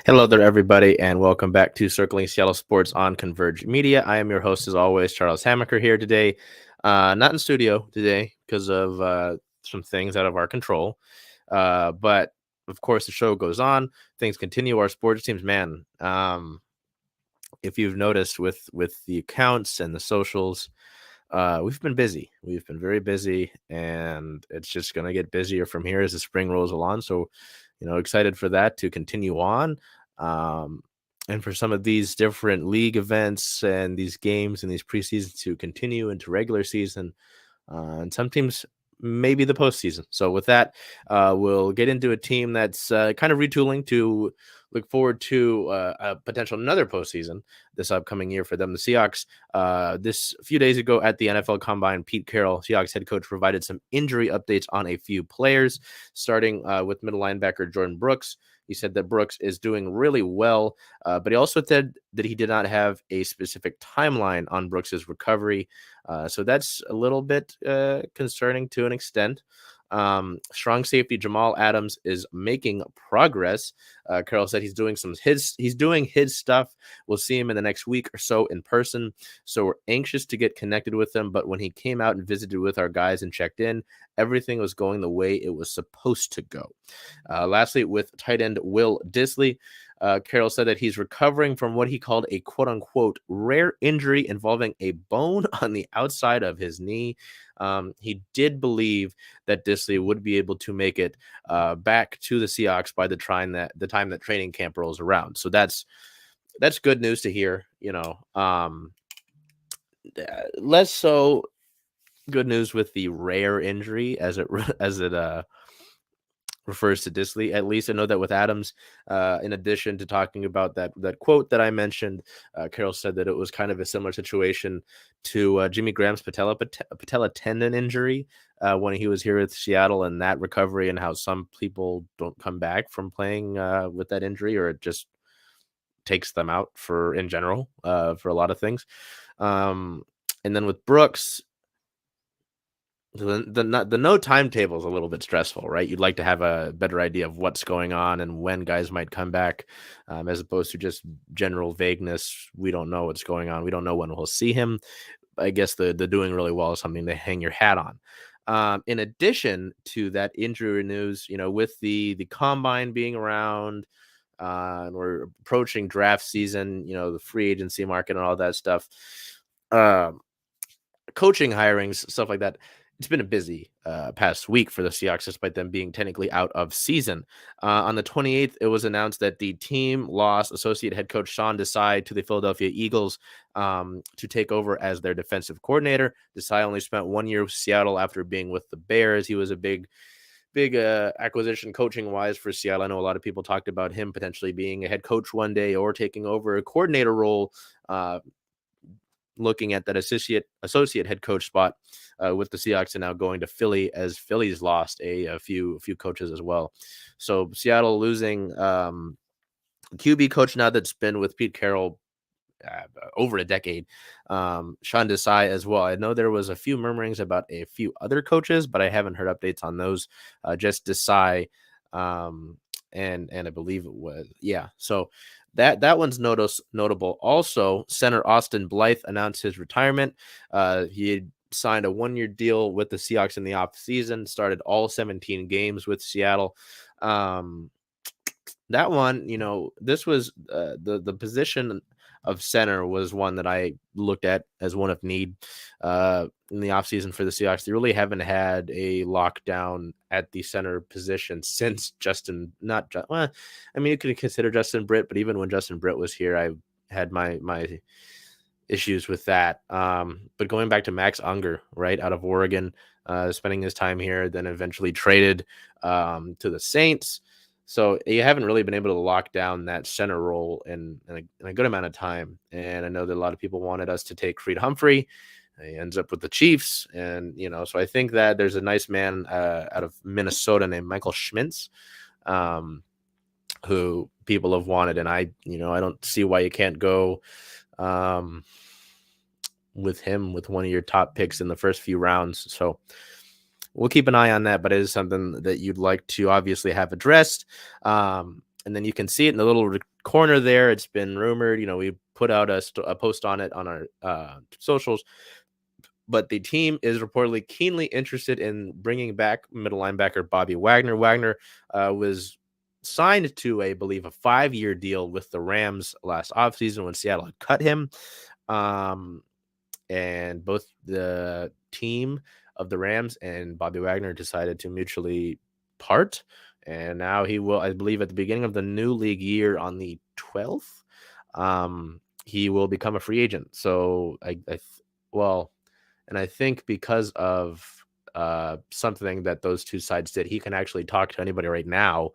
Hello there, everybody, and welcome back to Circling Seattle Sports on Converge Media. I am your host, as always, Charles Hamaker here today. Not in studio today because of some things out of our control. But, of course, the show goes on. Things continue. Our sports teams, man, if you've noticed with the accounts and the socials, we've been busy. We've been very busy, and it's just going to get busier from here as the spring rolls along. So, excited for that to continue on. Um, and for some of these different league events and these games and these preseasons to continue into regular season. And some teams maybe the postseason. So with that, we'll get into a team that's kind of retooling to look forward to a potential another postseason this upcoming year for them. The Seahawks, this few days ago at the NFL Combine, Pete Carroll, Seahawks head coach, provided some injury updates on a few players, starting with middle linebacker Jordan Brooks. He said that Brooks is doing really well, but he also said that he did not have a specific timeline on Brooks's recovery. So that's a little bit concerning to an extent. Strong safety Jamal Adams is making progress. Carroll said he's doing his stuff. We'll see him in the next week or so in person. So we're anxious to get connected with him. But when he came out and visited with our guys and checked in, everything was going the way it was supposed to go. Lastly, with tight end Will Dissly, Carroll said that he's recovering from what he called a quote-unquote rare injury involving a bone on the outside of his knee. He did believe that Dissly would be able to make it back to the Seahawks by the time that training camp rolls around. So that's good news to hear. Less so good news with the rare injury as it refers to Dissly. At least I know that with Adams, in addition to talking about that quote that I mentioned, Carroll said that it was kind of a similar situation to Jimmy Graham's patella tendon injury when he was here with Seattle, and that recovery, and how some people don't come back from playing with that injury, or it just takes them out in general for a lot of things. And then with Brooks, the no timetable is a little bit stressful, right? You'd like to have a better idea of what's going on and when guys might come back, as opposed to just general vagueness. We don't know what's going on. We don't know when we'll see him. I guess the doing really well is something to hang your hat on. In addition to that injury news, with the combine being around, and we're approaching draft season, the free agency market and all that stuff, coaching hirings, stuff like that. It's been a busy past week for the Seahawks, despite them being technically out of season. On the 28th, it was announced that the team lost associate head coach Sean Desai to the Philadelphia Eagles to take over as their defensive coordinator. Desai only spent 1 year with Seattle after being with the Bears. He was a big acquisition coaching wise for Seattle. I know a lot of people talked about him potentially being a head coach one day or taking over a coordinator role, looking at that associate head coach spot with the Seahawks, and now going to Philly, as Philly's lost a few coaches as well. So Seattle losing QB coach now that's been with Pete Carroll over a decade. Sean Desai as well. I know there was a few murmurings about a few other coaches, but I haven't heard updates on those. Just Desai, and I believe it was, yeah. So that one's notable. Also, center Austin Blythe announced his retirement. He had signed a 1-year deal with the Seahawks in the offseason, started all 17 games with Seattle. That one, this was the position of center was one that I looked at as one of need in the offseason for the Seahawks. They really haven't had a lockdown at the center position since you could consider Justin Britt, but even when Justin Britt was here, I had my issues with that. But going back to Max Unger, right, out of Oregon, spending his time here, then eventually traded to the Saints. So you haven't really been able to lock down that center role in a good amount of time. And I know that a lot of people wanted us to take Creed Humphrey. He ends up with the Chiefs. And, so I think that there's a nice man out of Minnesota named Michael Schmintz, who people have wanted. And I don't see why you can't go with him with one of your top picks in the first few rounds. So we'll keep an eye on that, but it is something that you'd like to obviously have addressed. And then you can see it in the little corner there. It's been rumored. We put out a post on it on our socials. But the team is reportedly keenly interested in bringing back middle linebacker Bobby Wagner. Wagner was signed to, I believe, a 5-year deal with the Rams last offseason when Seattle had cut him. And both the team of the Rams and Bobby Wagner decided to mutually part. And now he will, I believe, at the beginning of the new league year on the 12th, he will become a free agent. So and I think because of something that those two sides did, he can actually talk to anybody right now.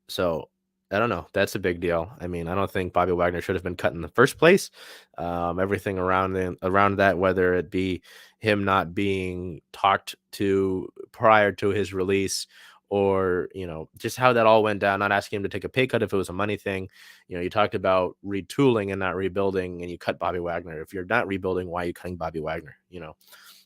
So I don't know. That's a big deal. I mean, I don't think Bobby Wagner should have been cut in the first place. Everything around that, whether it be him not being talked to prior to his release, or just how that all went down, not asking him to take a pay cut if it was a money thing. You talked about retooling and not rebuilding, and you cut Bobby Wagner. If you're not rebuilding, why are you cutting Bobby Wagner?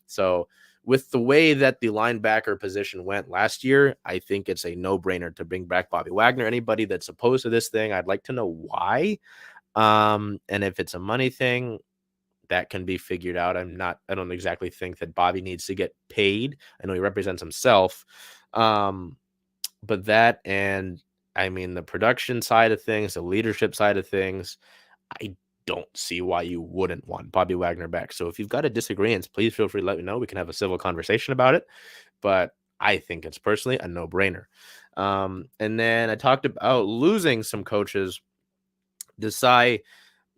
So with the way that the linebacker position went last year, I think it's a no-brainer to bring back Bobby Wagner. Anybody that's opposed to this thing, I'd like to know why. And if it's a money thing, that can be figured out. I don't exactly think that Bobby needs to get paid. I know he represents himself. But that, and I mean, the production side of things, the leadership side of things, I don't see why you wouldn't want Bobby Wagner back. So if you've got a disagreement, please feel free to let me know. We can have a civil conversation about it. But I think it's personally a no-brainer. And then I talked about losing some coaches. Desai,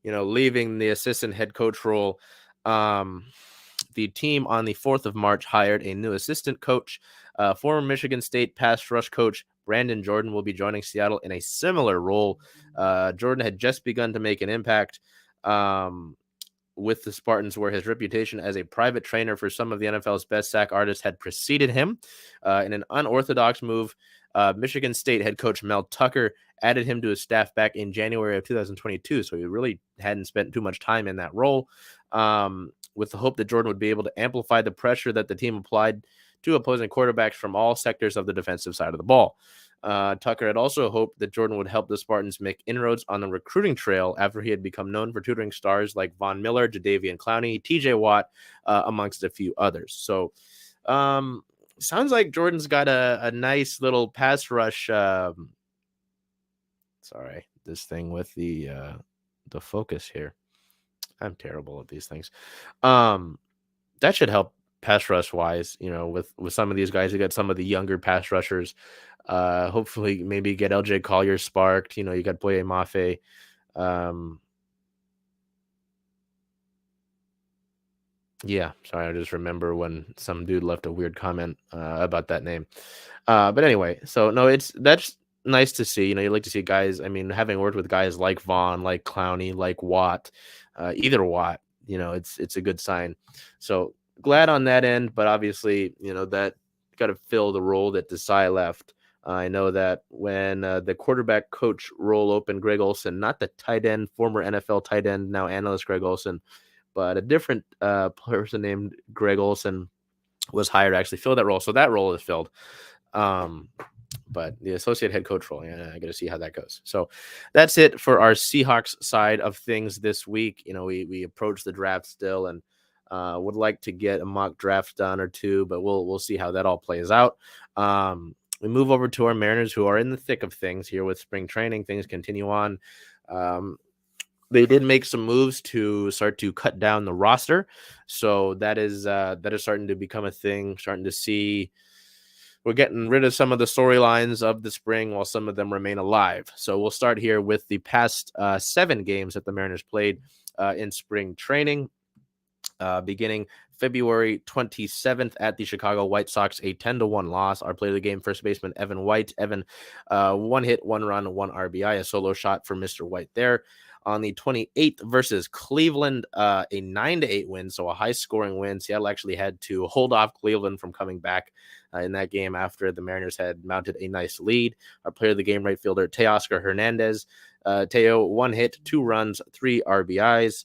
leaving the assistant head coach role. The team on the 4th of March hired a new assistant coach. Former Michigan State pass rush coach Brandon Jordan will be joining Seattle in a similar role. Jordan had just begun to make an impact with the Spartans, where his reputation as a private trainer for some of the NFL's best sack artists had preceded him. In an unorthodox move, Michigan State head coach Mel Tucker added him to his staff back in January of 2022. So he really hadn't spent too much time in that role, with the hope that Jordan would be able to amplify the pressure that the team applied to opposing quarterbacks from all sectors of the defensive side of the ball. Tucker had also hoped that Jordan would help the Spartans make inroads on the recruiting trail after he had become known for tutoring stars like Von Miller, Jadeveon Clowney, TJ Watt, amongst a few others. So sounds like Jordan's got a nice little pass rush. Sorry, this thing with the focus here. I'm terrible at these things. That should help pass rush wise, with some of these guys. You got some of the younger pass rushers. Hopefully maybe get LJ Collier sparked. You got Boye Mafe. Yeah, sorry, I just remember when some dude left a weird comment about that name. But anyway, so no, that's nice to see. You like to see guys. I mean, having worked with guys like Vaughn, like Clowney, like Watt, either Watt, it's a good sign. So glad on that end, but obviously, that got to fill the role that Desai left. I know that when the quarterback coach role opened, Greg Olson, not the tight end, former NFL tight end, now analyst Greg Olson, but a different person named Greg Olson was hired to actually fill that role. So that role is filled. But the associate head coach role, I got to see how that goes. So that's it for our Seahawks side of things this week. We approach the draft still, and would like to get a mock draft done or two, but we'll see how that all plays out. We move over to our Mariners, who are in the thick of things here with spring training. Things continue on. They did make some moves to start to cut down the roster, so that is starting to become a thing. Starting to see we're getting rid of some of the storylines of the spring while some of them remain alive. So we'll start here with the past 7 games that the Mariners played in spring training. Beginning February 27th at the Chicago White Sox, a 10-1 loss. Our player of the game, first baseman Evan White. Evan, 1 hit, 1 run, 1 RBI, a solo shot for Mr. White there. On the 28th versus Cleveland, a 9-8 win, so a high-scoring win. Seattle actually had to hold off Cleveland from coming back in that game after the Mariners had mounted a nice lead. Our player of the game, right fielder Teoscar Hernandez. Teo, 1 hit, 2 runs, 3 RBIs.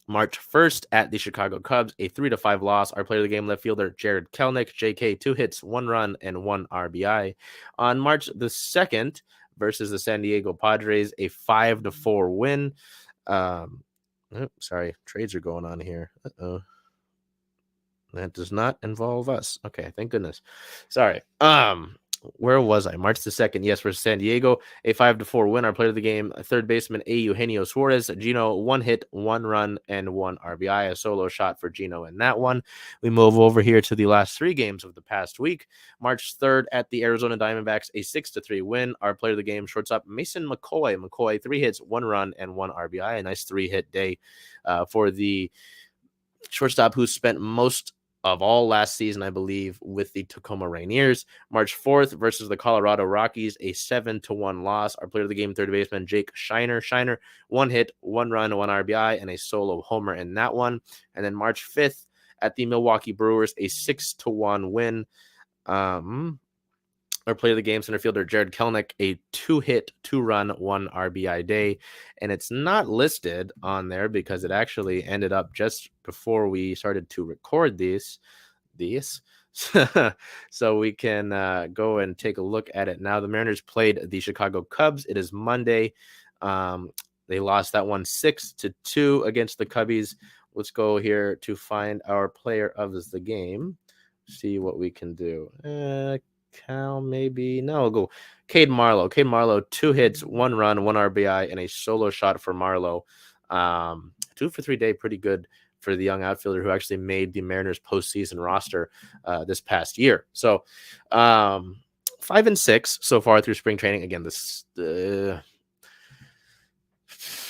March 1st at the Chicago Cubs, a 3-5 loss. Our player of the game, left fielder Jarred Kelenic, JK, 2 hits, 1 run, and 1 RBI. On March the 2nd versus the San Diego Padres, a 5-4 win. Sorry, trades are going on here. Uh-oh. That does not involve us. Okay, thank goodness. Sorry. Where was I? March the 2nd, yes, versus San Diego, a 5-4 win. Our player of the game, third baseman A. Eugenio Suarez. Gino, 1 hit, 1 run, and 1 RBI. A solo shot for Gino in that one. We move over here to the last 3 games of the past week. March 3rd at the Arizona Diamondbacks, a 6-3 win. Our player of the game, shortstop Mason McCoy. McCoy, 3 hits, 1 run, and 1 RBI. A nice 3-hit day for the shortstop who spent most of all last season, I believe, with the Tacoma Rainiers. March 4th versus the Colorado Rockies, a 7-1 loss. Our player of the game, third baseman Jake Shiner. 1 hit, 1 run, 1 RBI, and a solo homer in that one. And then March 5th at the Milwaukee Brewers, a 6-1 win. Our player of the game, center fielder Jarred Kelenic, a 2-hit, 2-run, 1 RBI day. And it's not listed on there because it actually ended up just before we started to record these. So we can go and take a look at it now. The Mariners played the Chicago Cubs. It is Monday. They lost that one 6-2 against the Cubbies. Let's go here to find our player of the game. See what we can do. Cal, maybe. No, I'll go Cade Marlowe. 2 hits, 1 run, 1 RBI, and a solo shot for Marlowe. 2 for 3 day, pretty good for the young outfielder who actually made the Mariners postseason roster this past year. So 5-6 so far through spring training. Again, I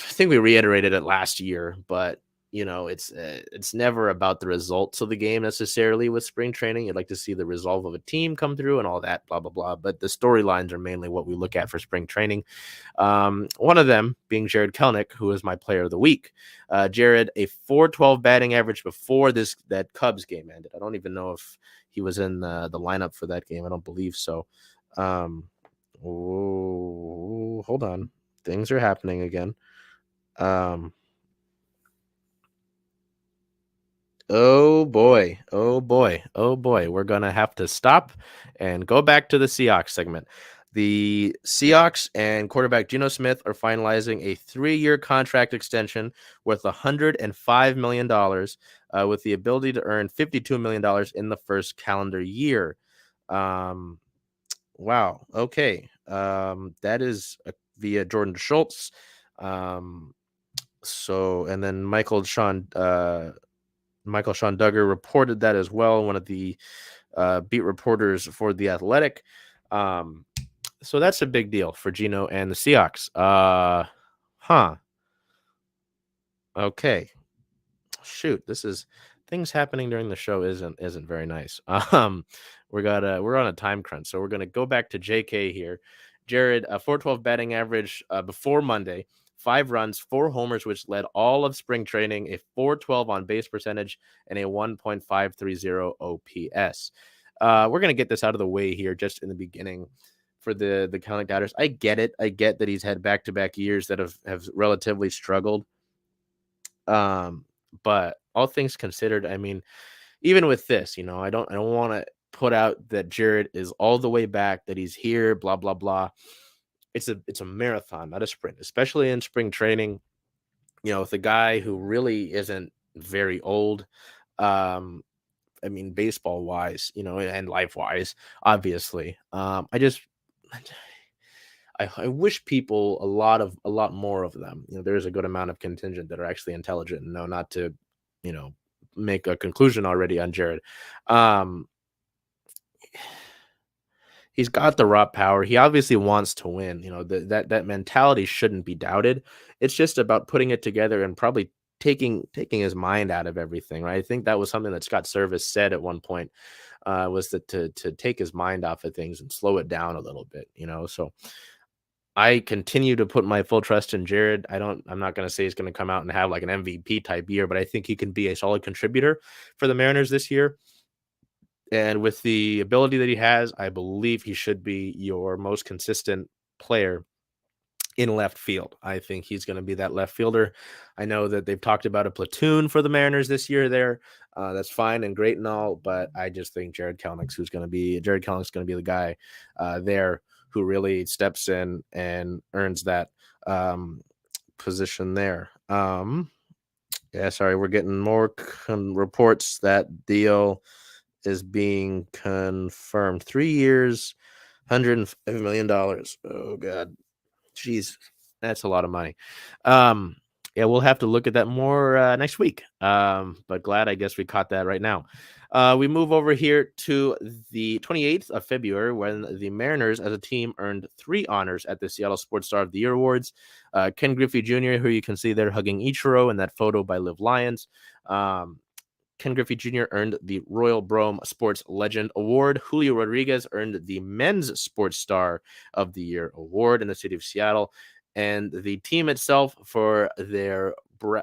think we reiterated it last year, but it's never about the results of the game necessarily with spring training. You'd like to see the resolve of a team come through and all that, blah, blah, blah. But the storylines are mainly what we look at for spring training. One of them being Jarred Kelenic, who is my player of the week. Jarred, a .412 batting average before that Cubs game ended. I don't even know if he was in the lineup for that game. I don't believe so. Hold on. Things are happening again. Oh boy. We're going to have to stop and go back to the Seahawks segment. The Seahawks and quarterback Geno Smith are finalizing a 3-year contract extension worth $105 million with the ability to earn $52 million in the first calendar year. Wow. Okay. That is via Jordan Schultz. And then Michael Sean Duggar reported that as well, one of the beat reporters for The Athletic. So that's a big deal for Geno and the Seahawks. Okay. Shoot, this is things happening during the show isn't very nice. We're on a time crunch, so we're gonna go back to JK here. Jarred, a .412 batting average before Monday. 5 runs, 4 homers, which led all of spring training, a .412 on base percentage, and a 1.530 OPS. We're going to get this out of the way here just in the beginning for the Kelenic doubters. I get it. I get that he's had back-to-back years that have relatively struggled. But all things considered, I mean, even with this, I don't want to put out that Jarred is all the way back, that he's here, blah, blah, blah. It's a marathon, not a sprint, especially in spring training, with a guy who really isn't very old. I mean, baseball wise, and life wise, obviously. I wish people, a lot more of them, there's a good amount of contingent that are actually intelligent and know not to, make a conclusion already on Jarred. He's got the raw power. He obviously wants to win. That mentality shouldn't be doubted. It's just about putting it together and probably taking his mind out of everything, right? I think that was something that Scott Service said at one point, was that to take his mind off of things and slow it down a little bit, So I continue to put my full trust in Jarred. I'm not going to say he's going to come out and have like an MVP type year, but I think he can be a solid contributor for the Mariners this year. And with the ability that he has, I believe he should be your most consistent player in left field. I think he's going to be that left fielder. I know that they've talked about a platoon for the Mariners this year there. That's fine and great and all, but I just think Jarred Kelenic's going to be the guy there who really steps in and earns that position there. We're getting more reports that deal is being confirmed. 3 years, $105 million. Oh, God. Jeez, that's a lot of money. We'll have to look at that more next week. But glad, I guess, we caught that right now. We move over here to the 28th of February when the Mariners as a team earned 3 honors at the Seattle Sports Star of the Year Awards. Ken Griffey Jr., who you can see there hugging Ichiro in that photo by Live Lions. Ken Griffey Jr. earned the Royal Brome Sports Legend Award. Julio Rodriguez earned the Men's Sports Star of the Year Award in the city of Seattle. And the team itself, for their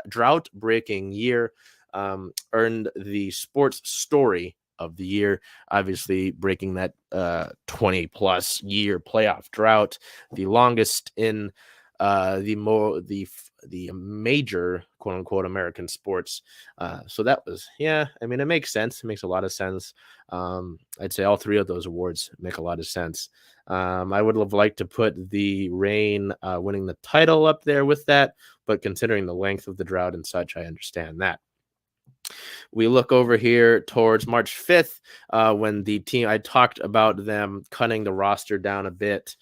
drought-breaking year, earned the Sports Story of the Year, obviously breaking that 20-plus year playoff drought, the longest in the major quote unquote American sports. So that was, it makes sense. It makes a lot of sense. I'd say all 3 of those awards make a lot of sense. I would have liked to put the Rain winning the title up there with that, but considering the length of the drought and such, I understand that. We look over here towards March 5th when the team, I talked about them cutting the roster down a bit.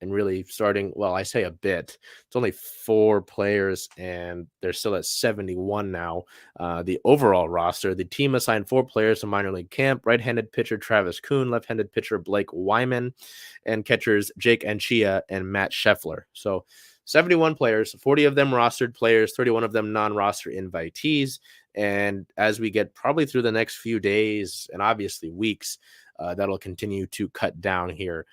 And really starting, I say a bit. It's only 4 players, and they're still at 71 now. The overall roster, the team assigned 4 players to minor league camp: right-handed pitcher Travis Kuhn, left-handed pitcher Blake Wyman, and catchers Jake Anchia and Matt Scheffler. So 71 players, 40 of them rostered players, 31 of them non-roster invitees. And as we get probably through the next few days and obviously weeks, that'll continue to cut down here.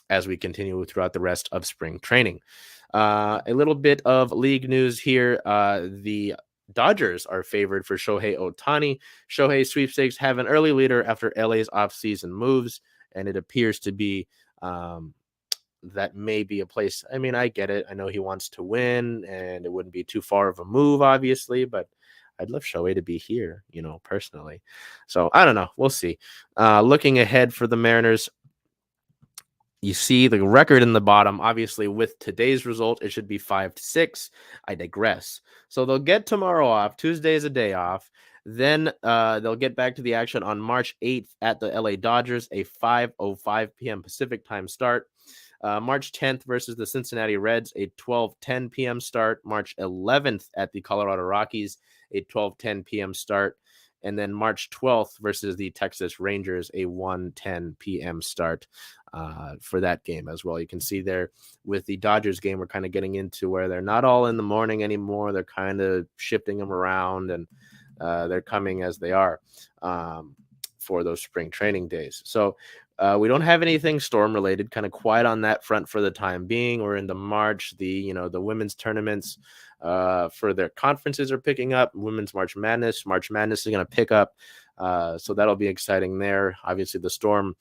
As we continue throughout the rest of spring training. A little bit of league news here. The Dodgers are favored for Shohei Ohtani. Shohei sweepstakes have an early leader after LA's offseason moves, and it appears to be that may be a place. I mean, I get it. I know he wants to win, and it wouldn't be too far of a move, obviously, but I'd love Shohei to be here, personally. So I don't know. We'll see. Looking ahead for the Mariners, you see the record in the bottom. Obviously, with today's result, it should be 5-6. I digress. So they'll get tomorrow off. Tuesday is a day off. Then they'll get back to the action on March 8th at the LA Dodgers, a 5:05 p.m. Pacific time start. March 10th versus the Cincinnati Reds, a 12:10 p.m. start. March 11th at the Colorado Rockies, a 12:10 p.m. start. And then March 12th versus the Texas Rangers, a 1:10 p.m. start for that game as well. You can see there with the Dodgers game, we're kind of getting into where they're not all in the morning anymore. They're kind of shifting them around, and they're coming as they are for those spring training days. So we don't have anything storm related, kind of quiet on that front for the time being. We're into March. The women's tournaments for their conferences are picking up. Women's March Madness is going to pick up. So that'll be exciting there. Obviously the Storm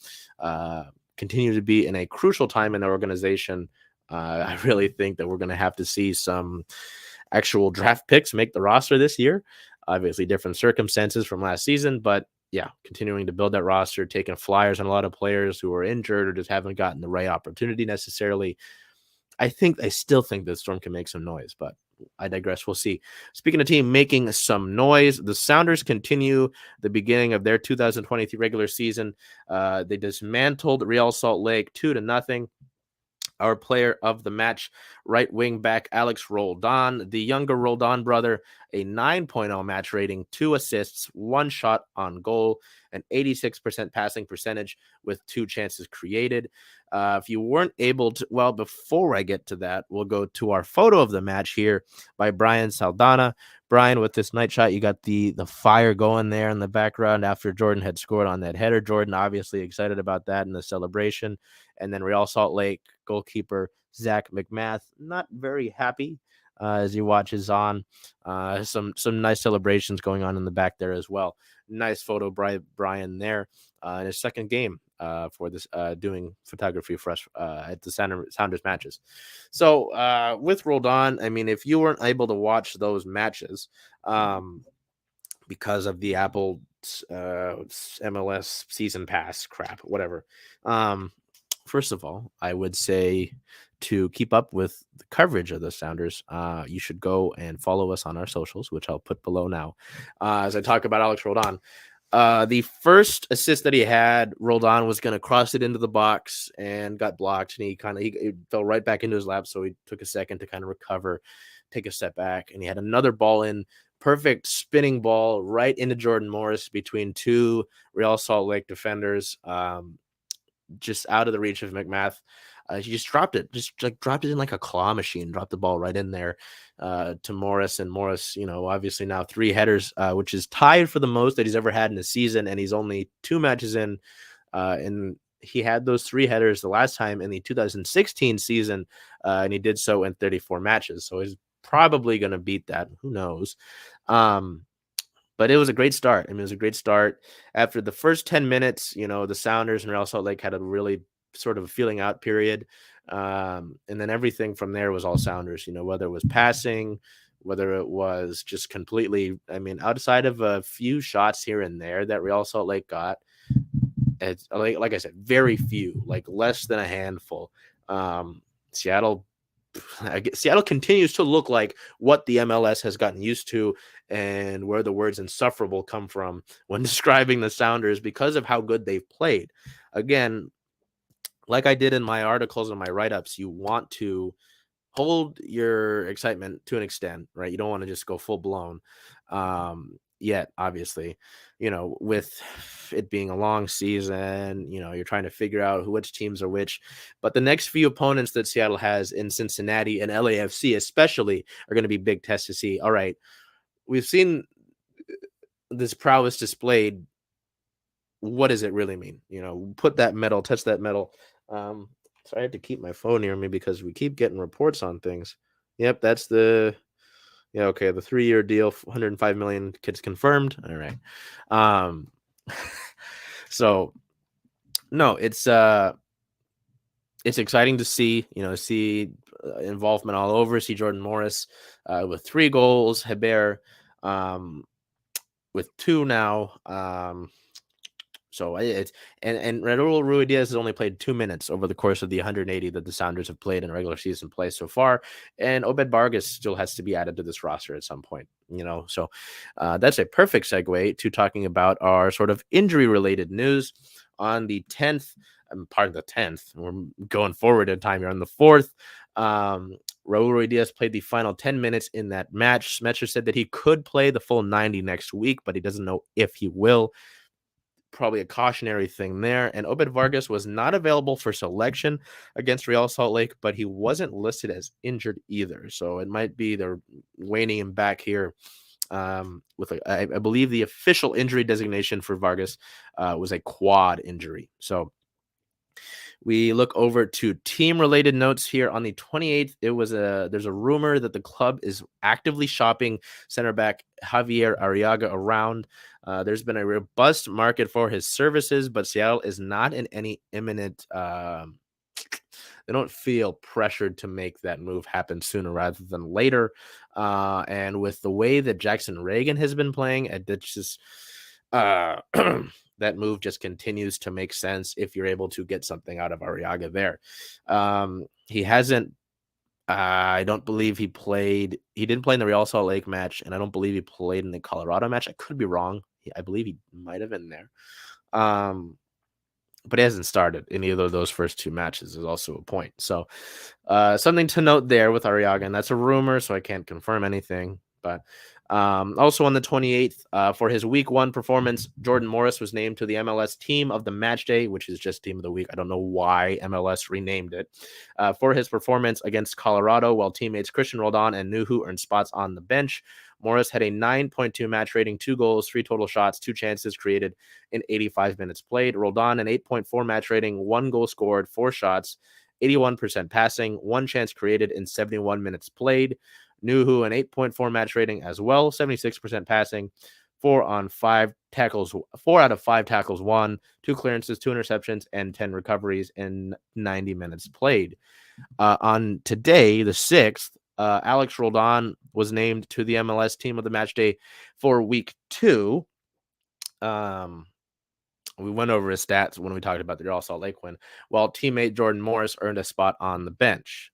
continue to be in a crucial time in their organization. I really think that we're going to have to see some actual draft picks make the roster this year. Obviously different circumstances from last season, but continuing to build that roster, taking flyers on a lot of players who are injured or just haven't gotten the right opportunity necessarily. I still think the Storm can make some noise, but I digress. We'll see. Speaking of team making some noise, the Sounders continue the beginning of their 2023 regular season. They dismantled Real Salt Lake 2-0. Our player of the match, right wing back Alex Roldan, the younger Roldan brother, a 9.0 match rating, 2 assists, 1 shot on goal, an 86% passing percentage with 2 chances created. If you weren't able to, before I get to that, we'll go to our photo of the match here by Brian Saldana. Brian, with this night shot, you got the fire going there in the background after Jordan had scored on that header. Jordan obviously excited about that in the celebration. And then Real Salt Lake goalkeeper Zach McMath, not very happy as he watches on. Some nice celebrations going on in the back there as well. Nice photo, Brian there in his second game for this doing photography for us at the Sounders matches. So with Roldan, I mean, if you weren't able to watch those matches because of the Apple MLS season pass crap, whatever. First of all, I would say to keep up with the coverage of the Sounders, you should go and follow us on our socials, which I'll put below now. As I talk about Alex Roldan, the first assist that he had, Roldan was going to cross it into the box and got blocked, and he fell right back into his lap. So he took a second to kind of recover, take a step back, and he had another ball in. Perfect spinning ball right into Jordan Morris between two Real Salt Lake defenders, just out of the reach of McMath. He just dropped it, dropped it in like a claw machine, dropped the ball right in there to Morris. And Morris, obviously now 3 headers, which is tied for the most that he's ever had in a season. And he's only 2 matches in. And he had those 3 headers the last time in the 2016 season, and he did so in 34 matches. So he's probably going to beat that. Who knows? But it was a great start. I mean, it was a great start. After the first 10 minutes, the Sounders and Real Salt Lake had a really sort of a feeling out period. And then everything from there was all Sounders, whether it was passing, whether it was just completely, I mean, outside of a few shots here and there that Real Salt Lake got, it's like I said, very few, like less than a handful. Seattle continues to look like what the MLS has gotten used to, and where the words insufferable come from when describing the Sounders because of how good they've played. Again, like I did in my articles and my write-ups, you want to hold your excitement to an extent, right? You don't want to just go full blown. Yet, obviously, with it being a long season, you're trying to figure out which teams are which. But the next few opponents that Seattle has in Cincinnati and LAFC especially are going to be big tests to see, all right, we've seen this prowess displayed. What does it really mean? Put that medal, touch that medal. So I had to keep my phone near me because we keep getting reports on things. Yep, that's the 3-year deal, 105 million kids confirmed. All right. So no, it's exciting to see, involvement all over. See Jordan Morris with 3 goals, Hebert with 2 now. So it's and Raul Ruidíaz has only played 2 minutes over the course of the 180 that the Sounders have played in regular season play so far, and Obed Vargas still has to be added to this roster at some point. So that's a perfect segue to talking about our sort of injury-related news on the 10th. Part of the 10th. We're going forward in time here on the 4th. Raul Ruidíaz played the final 10 minutes in that match. Smetcher said that he could play the full 90 next week, but he doesn't know if he will. Probably a cautionary thing there. And Obed Vargas was not available for selection against Real Salt Lake, but he wasn't listed as injured either. So it might be they're waning him back here. I believe the official injury designation for Vargas was a quad injury. So we look over to team-related notes here on the 28th. There's a rumor that the club is actively shopping center back Javier Arriaga around. There's been a robust market for his services, but Seattle is not in any imminent. They don't feel pressured to make that move happen sooner rather than later. And with the way that Jackson Reagan has been playing, it's just that move just continues to make sense if you're able to get something out of Arriaga there. He hasn't. I don't believe he played. He didn't play in the Real Salt Lake match, and I don't believe he played in the Colorado match. I could be wrong. I believe he might have been there. But he hasn't started in either of those first 2 matches is also a point. So something to note there with Arriaga, and that's a rumor, so I can't confirm anything. But also on the 28th, for his week 1 performance, Jordan Morris was named to the MLS team of the match day, which is just team of the week. I don't know why MLS renamed it. For his performance against Colorado, while teammates Christian Roldan and Nuhu earned spots on the bench, Morris had a 9.2 match rating, 2 goals, 3 total shots, 2 chances created in 85 minutes played. Roldan, an 8.4 match rating, 1 goal scored, 4 shots, 81% passing, 1 chance created in 71 minutes played. Nuhu, an 8.4 match rating as well, 76% passing, 4 out of 5 tackles won, 2 clearances, 2 interceptions, and 10 recoveries in 90 minutes played. On today, the 6th, Alex Roldan was named to the MLS Team of the Match Day for Week 2. We went over his stats when we talked about the Real Salt Lake win, while teammate Jordan Morris earned a spot on the bench.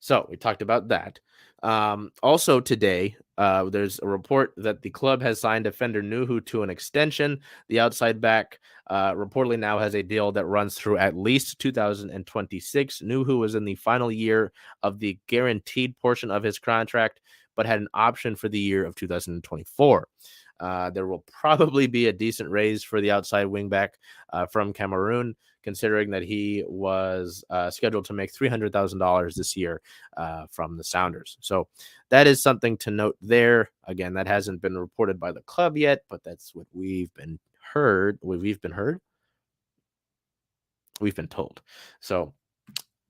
So we talked about that. Also today, there's a report that the club has signed defender Nuhu to an extension. The outside back reportedly now has a deal that runs through at least 2026. Nuhu was in the final year of the guaranteed portion of his contract, but had an option for the year of 2024. There will probably be a decent raise for the outside wingback from Cameroon, considering that he was scheduled to make $300,000 this year from the Sounders. So that is something to note there. Again, that hasn't been reported by the club yet, but that's what we've been told. So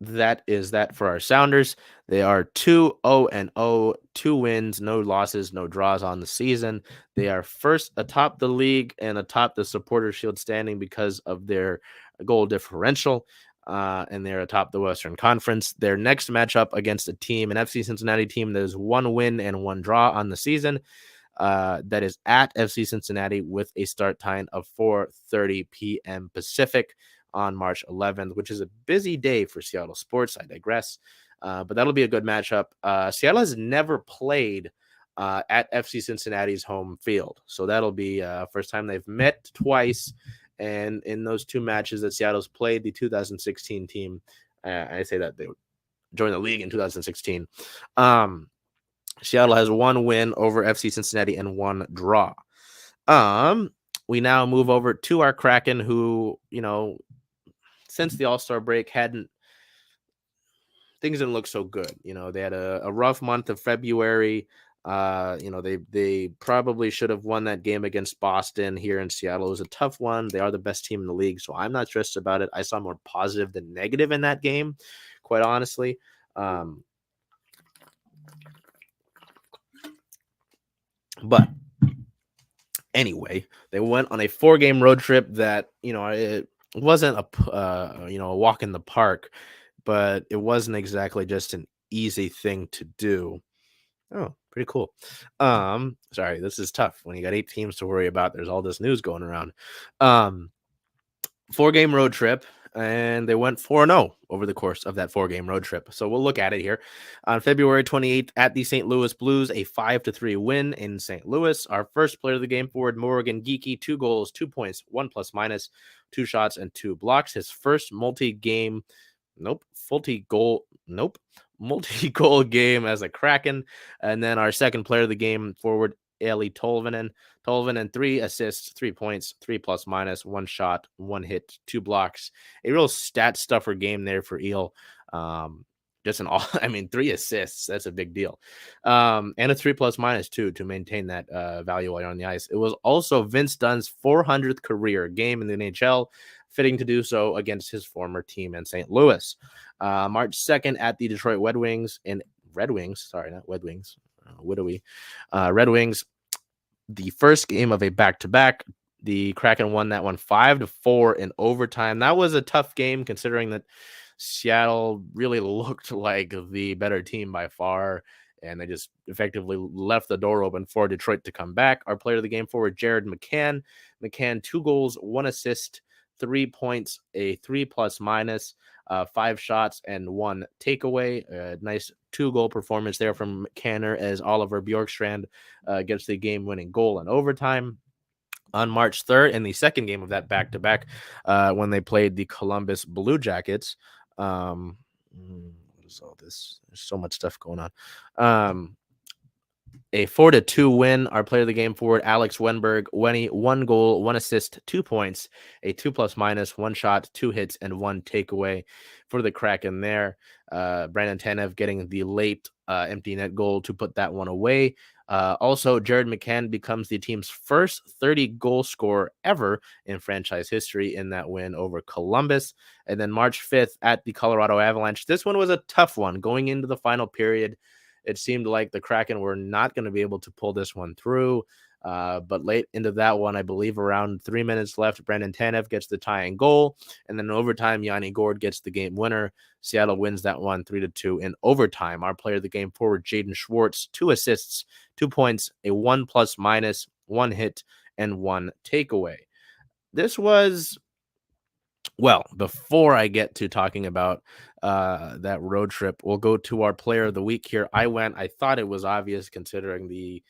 that is that for our Sounders. They are 2-0-0, 2 wins, no losses, no draws on the season. They are first atop the league and atop the Supporter Shield standing because of their goal differential, and they're atop the Western Conference. Their next matchup against an FC Cincinnati team that is 1 win and 1 draw on the season, that is at FC Cincinnati with a start time of 4:30 p.m. Pacific on March 11th, which is a busy day for Seattle sports. I digress, but that'll be a good matchup. Seattle has never played at FC Cincinnati's home field, so that'll be first time they've met twice. And in those 2 matches that Seattle's played, the 2016 team, I say that they joined the league in 2016. Seattle has 1 win over FC Cincinnati and 1 draw. We now move over to our Kraken, who, since the All-Star break, things didn't look so good. They had a rough month of February. They probably should have won that game against Boston here in Seattle. It was a tough one. They are the best team in the league, so I'm not stressed about it. I saw more positive than negative in that game, quite honestly. But anyway, they went on a 4-game road trip that, it wasn't a walk in the park, but it wasn't exactly just an easy thing to do. Oh, pretty cool. Sorry, this is tough when you got 8 teams to worry about. There's all this news going around. 4-game road trip, and they went 4-0 over the course of that 4-game road trip. So we'll look at it here. On February 28th at the St. Louis Blues, a 5-3 win in St. Louis. Our first player of the game forward, Morgan Geekie, 2 goals, 2 points, 1 plus-minus, 2 shots, and 2 blocks. His first multi-goal game as a Kraken. And then our second player of the game forward, Eli Tolvanen, 3 assists, 3 points, 3 plus-minus, 1 shot, 1 hit, 2 blocks. A real stat stuffer game there for Eel. 3 assists, that's a big deal. And a 3 plus-minus too, to maintain that value while you're on the ice. It was also Vince Dunn's 400th career game in the NHL, fitting to do so against his former team in St. Louis. March 2nd at the Detroit Red Wings, the first game of a back-to-back. The Kraken won that one 5-4 in overtime. That was a tough game considering that Seattle really looked like the better team by far, and they just effectively left the door open for Detroit to come back. Our player of the game forward, Jared McCann. 2 goals, 1 assist, 3 points, a 3 plus-minus, 5 shots, and 1 takeaway. A nice 2-goal performance there from McCann as Oliver Bjorkstrand gets the game-winning goal in overtime. On March 3rd, in the second game of that back-to-back, when they played the Columbus Blue Jackets. What is all this? There's so much stuff going on. A 4-2 win. Our player of the game forward, Alex Wenberg, 1 goal, 1 assist, 2 points, a 2 plus-minus, 1 shot, 2 hits, and 1 takeaway for the Kraken there. Brandon Tanev getting the late empty net goal to put that one away. Also, Jared McCann becomes the team's first 30-goal scorer ever in franchise history in that win over Columbus. And then March 5th at the Colorado Avalanche. This one was a tough one going into the final period. It seemed like the Kraken were not going to be able to pull this one through. But late into that one, I believe around 3 minutes left, Brandon Tanev gets the tying goal. And then in overtime, Yanni Gourde gets the game winner. Seattle wins that one 3-2 in overtime. Our player of the game forward, Jaden Schwartz, 2 assists, 2 points, a 1+-, 1 hit, and 1 takeaway. This was, well, before I get to talking about that road trip, we'll go to our player of the week here. I thought it was obvious considering the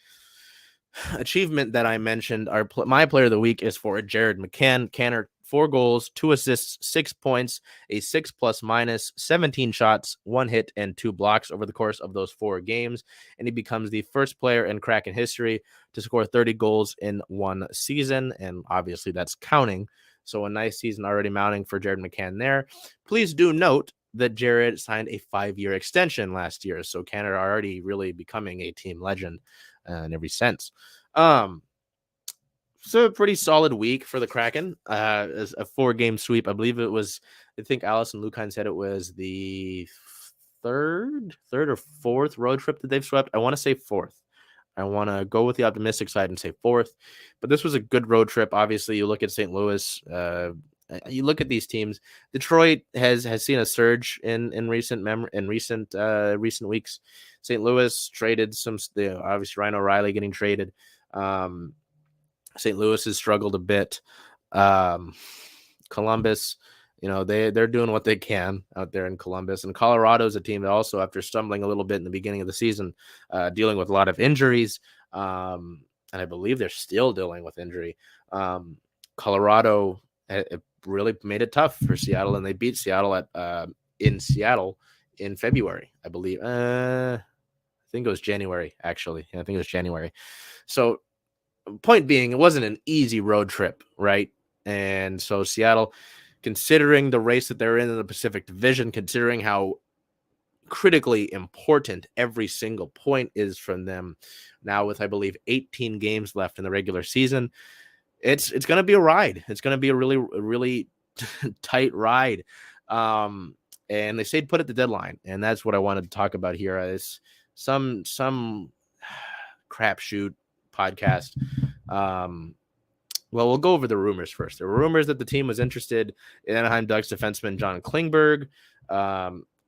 achievement that I mentioned. My player of the week is for Jared McCann. Canner, 4 goals, 2 assists, 6 points, a 6+-, 17 shots, 1 hit, and 2 blocks over the course of those 4 games. And he becomes the first player in Kraken history to score 30 goals in one season. And obviously that's counting. So a nice season already mounting for Jared McCann there. Please do note that Jared signed a 5-year extension last year. So Canada already really becoming a team legend in every sense. So a pretty solid week for the Kraken. As a 4-game sweep. I believe it was, I think Allison Lukine said it was the third or fourth road trip that they've swept. I want to say 4th. I want to go with the optimistic side and say 4th. But this was a good road trip. Obviously, you look at St. Louis. You look at these teams. Detroit has seen a surge in recent weeks. St. Louis traded some. Obviously, Ryan O'Reilly getting traded. St. Louis has struggled a bit. Columbus, they're doing what they can out there in Columbus. And Colorado is a team that also, after stumbling a little bit in the beginning of the season, dealing with a lot of injuries. And I believe they're still dealing with injury. Colorado it really made it tough for Seattle, and they beat Seattle in Seattle in February, I believe. I think it was January, actually. Yeah, I think it was January. So point being, it wasn't an easy road trip, right? And so Seattle, considering the race that they're in the Pacific Division, considering how critically important every single point is from them now, with I believe 18 games left in the regular season, it's going to be a ride. It's going to be a really tight ride. And they stayed put at the deadline, and that's what I wanted to talk about here. Is some crapshoot podcast. Well, we'll go over the rumors first. There were rumors that the team was interested in Anaheim Ducks defenseman John Klingberg,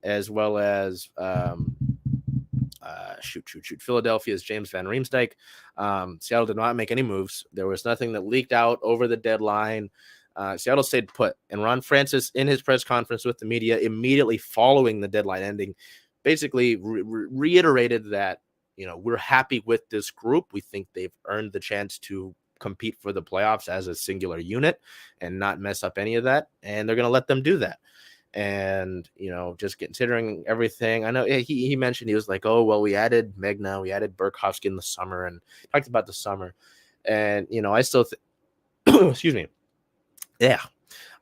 as well as Philadelphia's James Van Riemsdyk. Seattle did not make any moves. There was nothing that leaked out over the deadline. Seattle stayed put. And Ron Francis, in his press conference with the media immediately following the deadline ending, basically reiterated that, we're happy with this group. We think they've earned the chance to compete for the playoffs as a singular unit and not mess up any of that. And they're going to let them do that. And, just considering everything, I know he mentioned, he was like, oh, well, we added Megna, we added Burkowski in the summer, and talked about the summer. And, I still excuse me. Yeah,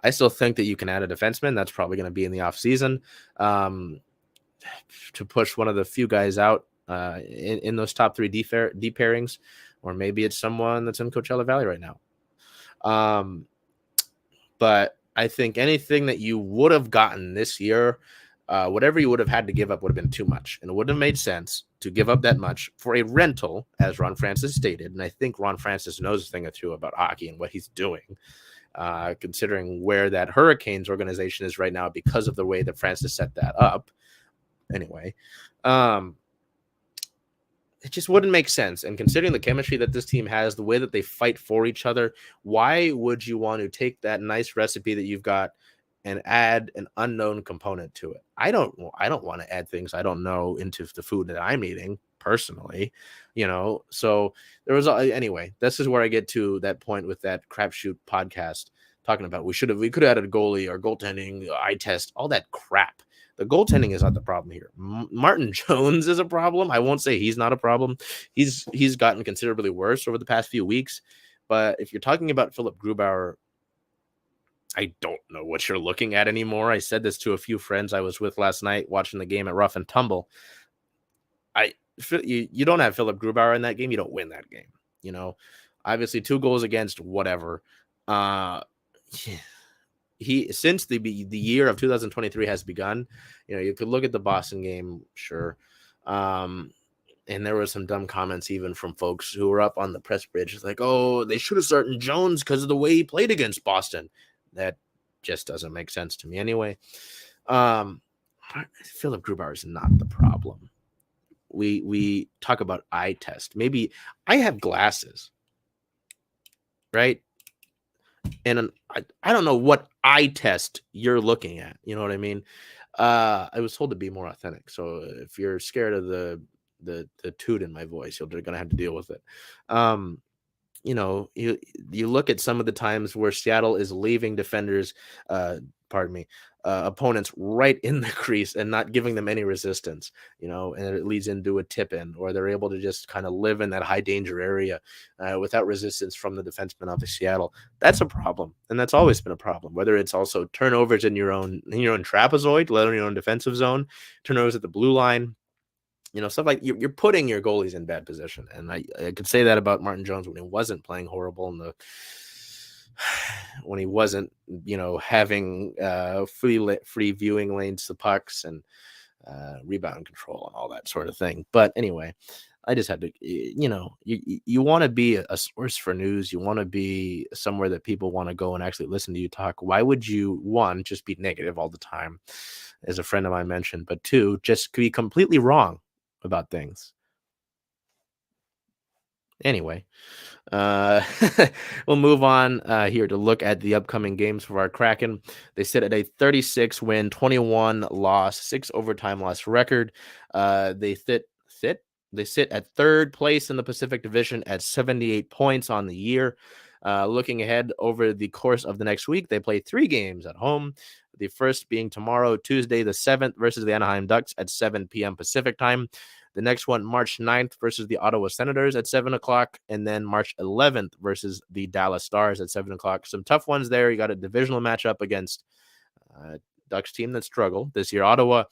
I still think that you can add a defenseman. That's probably going to be in the offseason to push one of the few guys out in those top 3 deep pairings, or maybe it's someone that's in Coachella Valley right now. But I think anything that you would have gotten this year, whatever you would have had to give up would have been too much. And it wouldn't have made sense to give up that much for a rental, as Ron Francis stated. And I think Ron Francis knows a thing or two about hockey and what he's doing, considering where that Hurricanes organization is right now because of the way that Francis set that up. Anyway, it just wouldn't make sense. And considering the chemistry that this team has, the way that they fight for each other, why would you want to take that nice recipe that you've got and add an unknown component to it? I don't want to add things I don't know into the food that I'm eating personally, So there was anyway. This is where I get to that point with that crapshoot podcast talking about we could have added a goalie or goaltending, eye test, all that crap. The goaltending is not the problem here. Martin Jones is a problem. I won't say he's not a problem. He's gotten considerably worse over the past few weeks. But if you're talking about Philip Grubauer, I don't know what you're looking at anymore. I said this to a few friends I was with last night watching the game at Rough and Tumble. You don't have Philip Grubauer in that game, you don't win that game. Obviously 2 goals against, whatever. He since the year of 2023 has begun, you could look at the Boston game, sure. And there were some dumb comments even from folks who were up on the press bridge, like, "Oh, they should have started Jones because of the way he played against Boston." That just doesn't make sense to me anyway. Philip Grubauer is not the problem. We talk about eye test. Maybe I have glasses, right? And I don't know what eye test you're looking at. You know what I mean? I was told to be more authentic. So if you're scared of the toot in my voice, you're gonna have to deal with it. You look at some of the times where Seattle is leaving defenders, opponents right in the crease and not giving them any resistance, and it leads into a tip in, or they're able to just kind of live in that high danger area without resistance from the defenseman of Seattle. That's a problem, and that's always been a problem. Whether it's also turnovers in your own trapezoid, let alone your own defensive zone, turnovers at the blue line. Stuff like you're putting your goalies in bad position. And I could say that about Martin Jones when he wasn't playing horrible when he wasn't, having free viewing lanes to pucks and rebound control and all that sort of thing. But anyway, I just had to, you want to be a source for news. You want to be somewhere that people want to go and actually listen to you talk. Why would you, one, just be negative all the time, as a friend of mine mentioned, but two, just be completely wrong about things? Anyway, we'll move on here to look at the upcoming games for our Kraken. They sit at a 36 win, 21 loss, 6 overtime loss record. They sit at third place in the Pacific Division at 78 points on the year. Looking ahead over the course of the next week, they play 3 games at home. The first being tomorrow, Tuesday the 7th, versus the Anaheim Ducks at 7 p.m. Pacific time. The next one, March 9th, versus the Ottawa Senators at 7 o'clock. And then March 11th versus the Dallas Stars at 7 o'clock. Some tough ones there. You got a divisional matchup against Ducks team that struggled this year. Ottawa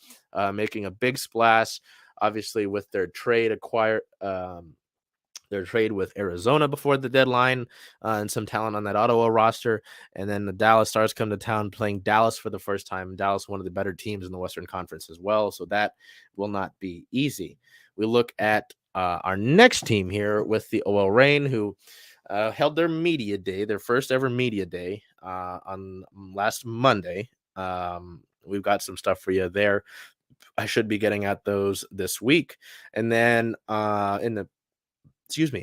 making a big splash, obviously, with their trade with Arizona before the deadline, and some talent on that Ottawa roster. And then the Dallas Stars come to town playing Dallas for the first time. Dallas, one of the better teams in the Western Conference as well. So that will not be easy. We look at our next team here with the OL Reign, who held their media day, their first ever media day on last Monday. We've got some stuff for you there. I should be getting at those this week. And then in the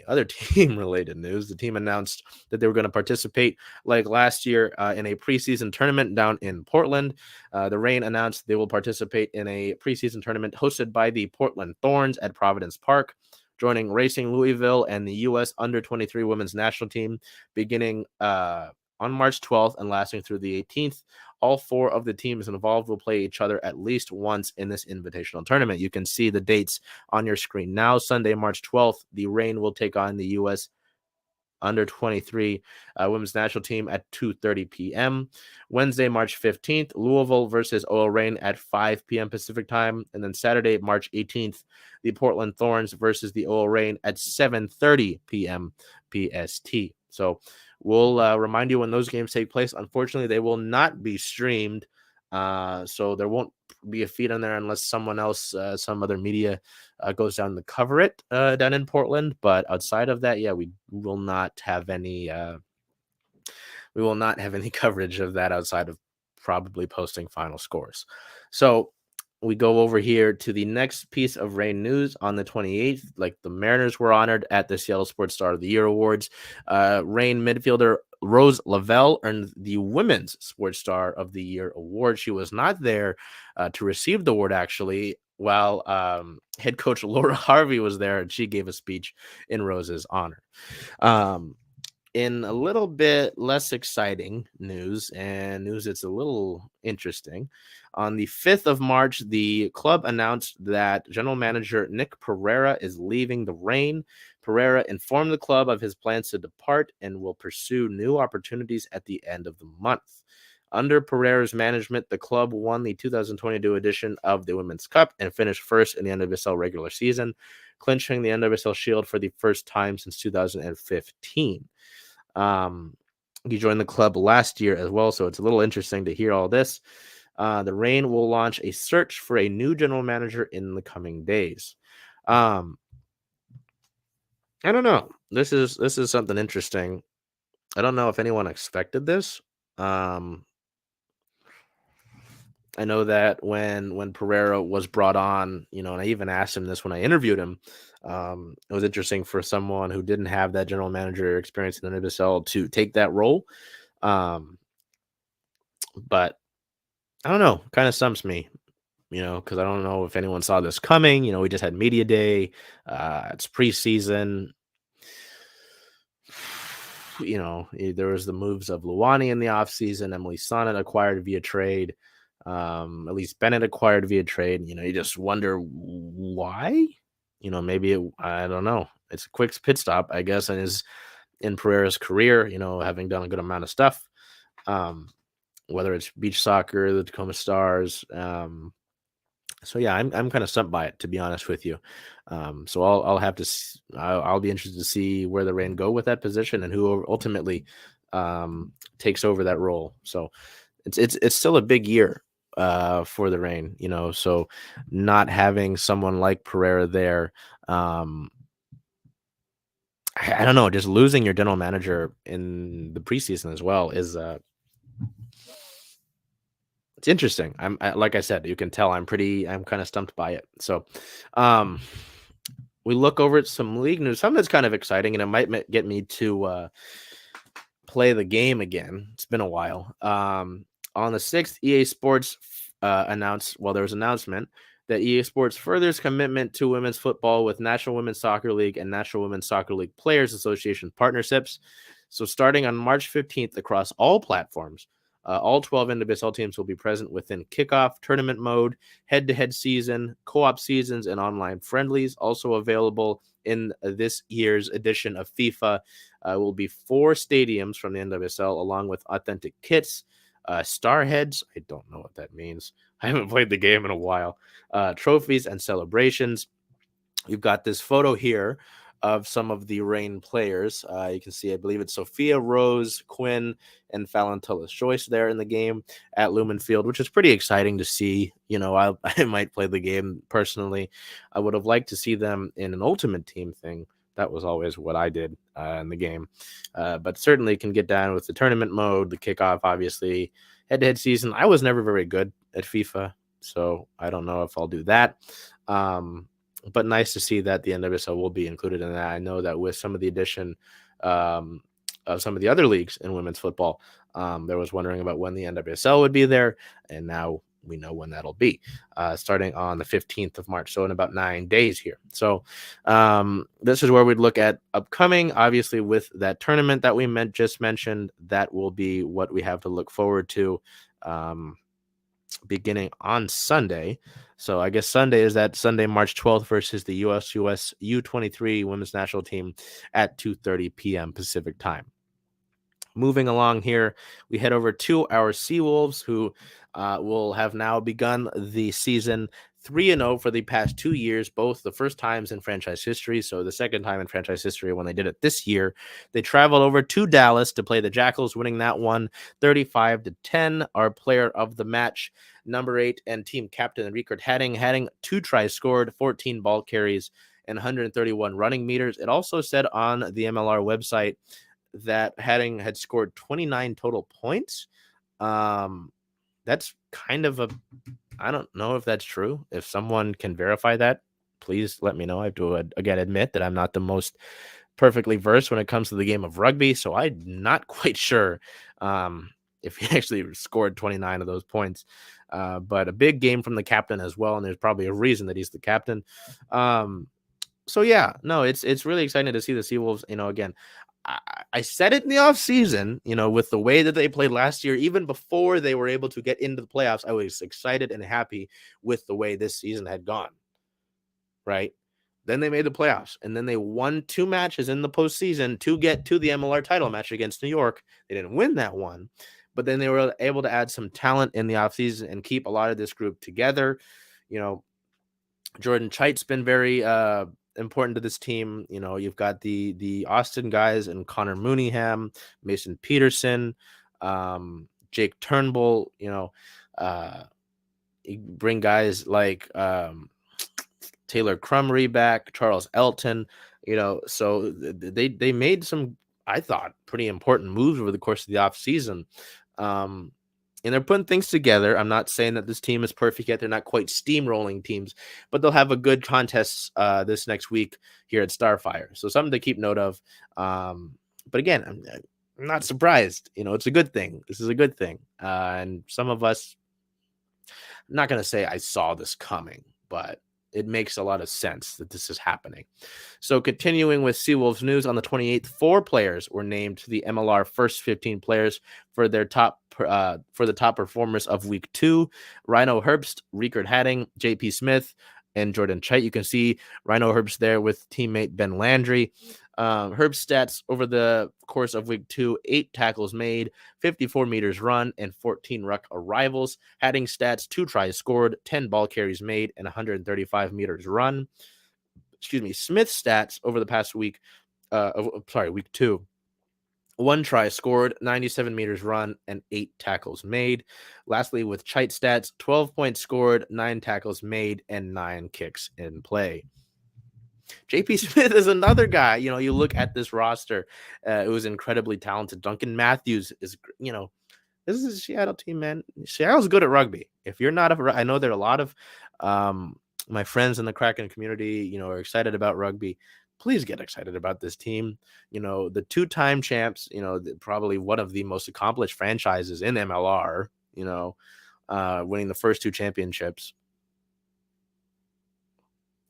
other team-related news, the team announced that they were going to participate, like last year, in a preseason tournament down in Portland. The Reign announced they will participate in a preseason tournament hosted by the Portland Thorns at Providence Park, joining Racing Louisville and the U.S. Under-23 women's national team beginning on March 12th and lasting through the 18th. All 4 of the teams involved will play each other at least once in this invitational tournament. You can see the dates on your screen now. Sunday, March 12th, the Reign will take on the U.S. Under-23 women's national team at 2:30 p.m. Wednesday, March 15th, Louisville versus OL Reign at 5 p.m. Pacific time. And then Saturday, March 18th, the Portland Thorns versus the OL Reign at 7:30 p.m. PST. So we'll remind you when those games take place. Unfortunately, they will not be streamed, so there won't be a feed on there unless someone else, some other media, goes down to cover it down in Portland. But outside of that, we will not have any. We will not have any coverage of that outside of probably posting final scores. So we go over here to the next piece of Reign news. On the 28th, like, the Mariners were honored at the Seattle Sports Star of the Year Awards. Reign midfielder Rose Lavelle earned the Women's Sports Star of the Year award. She was not there to receive the award, actually, while head coach Laura Harvey was there, and she gave a speech in Rose's honor. In a little bit less exciting news, and news that's a little interesting, on the 5th of March, the club announced that general manager Nick Perera is leaving the Reign. Perera informed the club of his plans to depart and will pursue new opportunities at the end of the month. Under Perera's management, the club won the 2022 edition of the Women's Cup and finished first in the NWSL regular season, clinching the NWSL Shield for the first time since 2015. He joined the club last year as well, so it's a little interesting to hear all this. The Reign will launch a search for a new general manager in the coming days. I don't know. This is something interesting. I don't know if anyone expected this. Um, I know that when Perera was brought on, and I even asked him this when I interviewed him. It was interesting for someone who didn't have that general manager experience in the NWSL to take that role. Um, but I don't know, kind of stumps me, because I don't know if anyone saw this coming. We just had media day. It's preseason. There was the moves of Luani in the offseason, Emily Sonnet acquired via trade, at least Bennett acquired via trade. You just wonder why. Maybe I don't know. It's a quick pit stop, I guess, and is in Pereira's career. Having done a good amount of stuff, whether it's beach soccer, the Tacoma Stars. So yeah, I'm kind of stumped by it, to be honest with you. So I'll have to I'll be interested to see where the Reign go with that position and who ultimately takes over that role. So it's still a big year for the Reign, So not having someone like Perera there, I don't know, just losing your general manager in the preseason as well is it's interesting. Like I said, you can tell I'm kind of stumped by it. So, um, we look over at some league news, something that's kind of exciting, and it might get me to play the game again. It's been a while. On the 6th, EA Sports announced, well, there was an announcement that EA Sports furthers commitment to women's football with National Women's Soccer League and National Women's Soccer League Players Association partnerships. So starting on March 15th across all platforms, all 12 NWSL teams will be present within kickoff, tournament mode, head-to-head season, co-op seasons, and online friendlies. Also available in this year's edition of FIFA will be 4 stadiums from the NWSL, along with authentic kits, starheads. I don't know what that means. I haven't played the game in a while. Trophies and celebrations. You've got this photo here of some of the Reign players. You can see, I believe it's Sophia, Rose, Quinn, and Fallon Tullis-Joyce there in the game at Lumen Field, which is pretty exciting to see. I might play the game personally. I would have liked to see them in an ultimate team thing. That was always what I did in the game. But certainly can get down with the tournament mode, the kickoff, obviously. Head-to-head season, I was never very good at FIFA, so I don't know if I'll do that. But nice to see that the NWSL will be included in that. I know that with some of the addition of some of the other leagues in women's football, there was wondering about when the NWSL would be there, and now we know when that'll be, starting on the 15th of March, so in about 9 days here. So this is where we'd look at upcoming, obviously, with that tournament that we just mentioned. That will be what we have to look forward to beginning on Sunday. So I guess Sunday is that Sunday, March 12th versus the US U23 women's national team at 2:30 p.m. Pacific time. Moving along here, we head over to our Seawolves, who will have now begun the season 3-0 for the past 2 years, both the first times in franchise history. So the second time in franchise history when they did it this year. They traveled over to Dallas to play the Jackals, winning that one 35-10. Our player of the match, number 8 and team captain Rickard Hadding 2 tries scored, 14 ball carries, and 131 running meters. It also said on the MLR website that Hadding had scored 29 total points. That's kind of I don't know if that's true. If someone can verify that, please let me know. I have to again admit that I'm not the most perfectly versed when it comes to the game of rugby, so I'm not quite sure if he actually scored 29 of those points. But a big game from the captain as well, and there's probably a reason that he's the captain. So yeah, no, it's really exciting to see the Seawolves. Again, I said it in the offseason, with the way that they played last year, even before they were able to get into the playoffs, I was excited and happy with the way this season had gone. Right? Then they made the playoffs, and then they won 2 matches in the postseason to get to the MLR title match against New York. They didn't win that one, but then they were able to add some talent in the offseason and keep a lot of this group together. Jordan Chait's been very important to this team. You've got the Austin guys and Connor Mooneyham, Mason Peterson, Jake Turnbull. You bring guys like Taylor Crumry back, Charles Elton, so they made some, I thought, pretty important moves over the course of the offseason. And they're putting things together. I'm not saying that this team is perfect yet. They're not quite steamrolling teams, but they'll have a good contest this next week here at Starfire. So something to keep note of. But again, I'm not surprised. It's a good thing. This is a good thing. And some of us, I'm not going to say I saw this coming, but it makes a lot of sense that this is happening. So continuing with Seawolves news, on the 28th, 4 players were named to the MLR first 15 players for the top performers of week 2. Rhino Herbst, Rickard Hadding, JP Smith, and Jordan Chait. You can see Rhino Herbst there with teammate Ben Landry. Herbst stats over the course of week 2: 8 tackles made, 54 meters run, and 14 ruck arrivals. Hadding stats: 2 tries scored, 10 ball carries made, and 135 meters run. Smith stats over the past week, week 2: 1 try scored, 97 meters run, and 8 tackles made. Lastly, with Chait stats: 12 points scored, 9 tackles made, and 9 kicks in play. JP Smith is another guy. You look at this roster, it was incredibly talented. Duncan Matthews is, this is a Seattle team, man. Seattle's good at rugby. If you're not, I know there are a lot of my friends in the Kraken community, are excited about rugby. Please get excited about this team. The 2-time champs, probably one of the most accomplished franchises in MLR, winning the first 2 championships.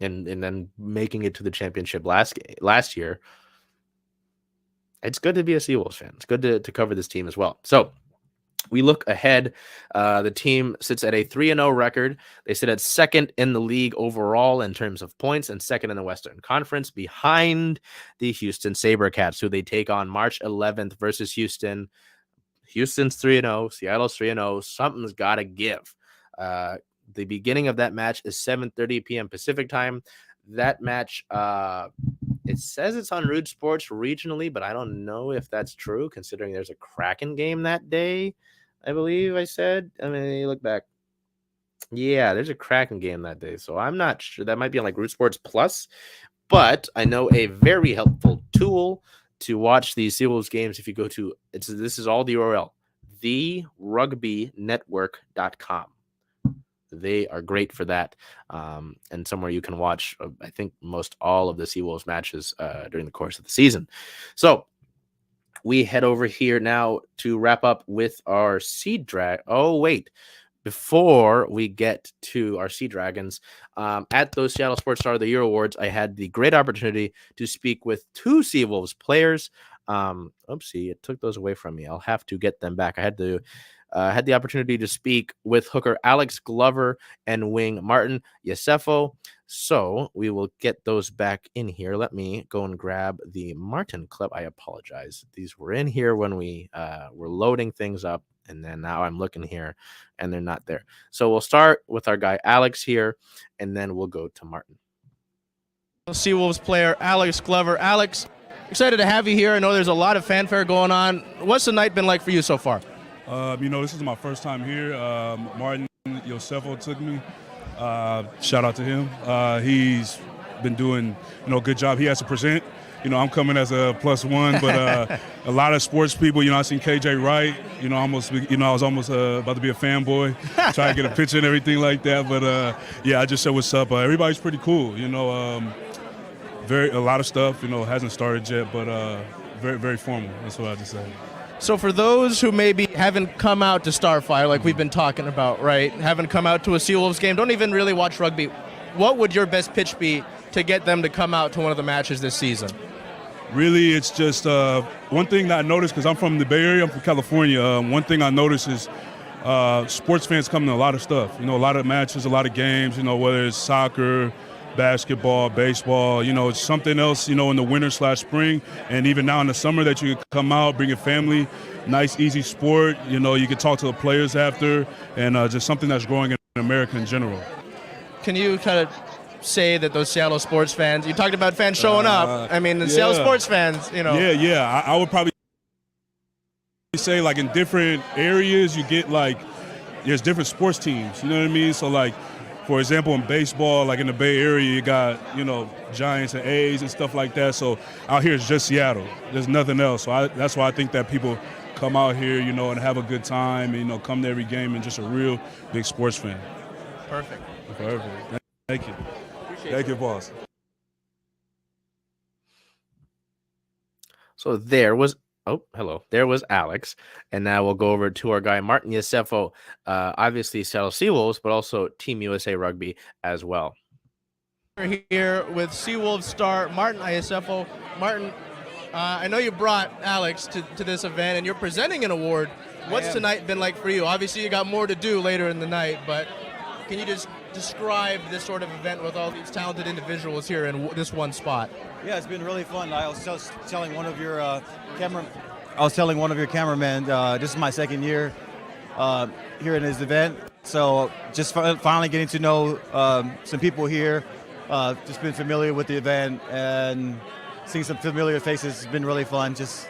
And then making it to the championship last year. It's good to be a Seawolves fan. It's good to cover this team as well. So we look ahead. The team sits at a 3-0 record. They sit at second in the league overall in terms of points and second in the Western Conference, behind the Houston SaberCats, who they take on March 11th versus Houston. Houston's 3-0. Seattle's 3-0. Something's got to give. The beginning of that match is 7:30 p.m. Pacific time. That match, it says it's on Root Sports regionally, but I don't know if that's true, considering there's a Kraken game that day, I believe I said. I mean, look back. Yeah, there's a Kraken game that day, so I'm not sure. That might be on like Root Sports Plus, but I know a very helpful tool to watch these Seawolves games. If you go to, this is all the URL, therugbynetwork.com. They are great for that, and somewhere you can watch, I think, most all of the Seawolves matches during the course of the season. So we head over here now to wrap up with our SeaDragons. Oh, wait. Before we get to our SeaDragons, at those Seattle Sports Star of the Year Awards, I had the great opportunity to speak with 2 Seawolves players. Oopsie, it took those away from me. I'll have to get them back. I had the opportunity to speak with hooker Alex Glover and wing Martin Yesefo. So we will get those back in here. Let me go and grab the Martin clip. I apologize. These were in here when we were loading things up, and then now I'm looking here and they're not there. So we'll start with our guy Alex here, and then we'll go to Martin. Seawolves player Alex Glover. Alex, excited to have you here. I know there's a lot of fanfare going on. What's the night been like for you so far? This is my first time here. Martin Yosefo took me. Shout out to him. He's been doing, good job. He has to present. I'm coming as a +1, but a lot of sports people, I seen KJ Wright, I was almost about to be a fanboy, trying to get a picture and everything like that. But I just said what's up. Everybody's pretty cool. A lot of stuff, hasn't started yet, but very, very formal. That's what I just said. So for those who maybe haven't come out to Starfire, like we've been talking about, right, haven't come out to a Seawolves game, don't even really watch rugby, what would your best pitch be to get them to come out to one of the matches this season? Really, it's just one thing that I noticed, because I'm from the Bay Area, I'm from California, one thing I noticed is sports fans come to a lot of stuff, a lot of matches, a lot of games, whether it's soccer, basketball, baseball, it's something else, in the winter/spring, and even now in the summer that you can come out, bring your family, nice, easy sport, you can talk to the players after, and just something that's growing in America in general. Can you kind of say that those Seattle sports fans, you talked about fans showing up, the Seattle sports fans, Yeah, I would probably say, like, in different areas, you get, like, there's different sports teams, you know what I mean? So, like, for example, in baseball, like in the Bay Area, you got, Giants and A's and stuff like that. So out here it's just Seattle. There's nothing else. So that's why I think that people come out here, and have a good time, and, come to every game and just a real big sports fan. Perfect. Thank you. Thank you, boss. So there was Alex, and now we'll go over to our guy Martin Yosefo, obviously Seattle Seawolves, but also Team USA Rugby as well. We're here with Seawolves star Martin Yosefo. Martin, I know you brought Alex to this event, and you're presenting an award. What's tonight been like for you? Obviously, you got more to do later in the night, but can you just describe this sort of event with all these talented individuals here in this one spot? Yeah, it's been really fun. I was just telling one of your cameramen, this is my second year here in this event. So just finally getting to know some people here. Just been familiar with the event and seeing some familiar faces has been really fun. Just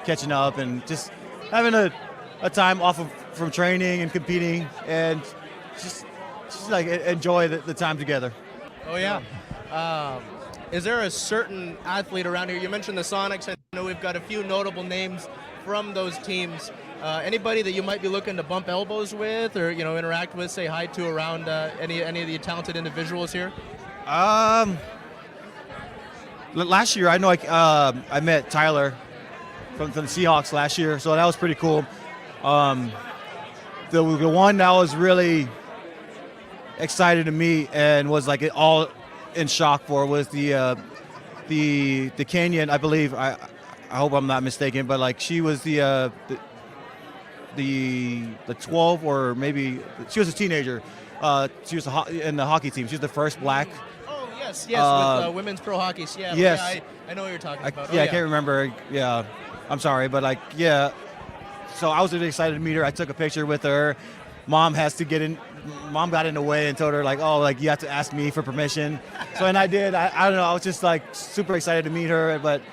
catching up and just having a time off from training and competing and just like enjoy the time together. Oh yeah. Is there a certain athlete around here? You mentioned the Sonics. I know we've got a few notable names from those teams. Anybody that you might be looking to bump elbows with or interact with, say hi to around any of the talented individuals here? Last year, I know I met Tyler from the Seahawks last year, so that was pretty cool. The one that was really excited to meet and was like all in shock for was the Kenyan, I believe. I hope I'm not mistaken, but like she was the 12 or maybe she was a teenager. She was in the hockey team. She was the first black. Oh yes, with women's pro hockey. Yeah, yes, yeah, I know what you're talking about. I can't remember. Yeah, I'm sorry, but like So I was really excited to meet her. I took a picture with her. Mom got in the way and told her you have to ask me for permission. So and I did. I don't know. I was just like super excited to meet her. But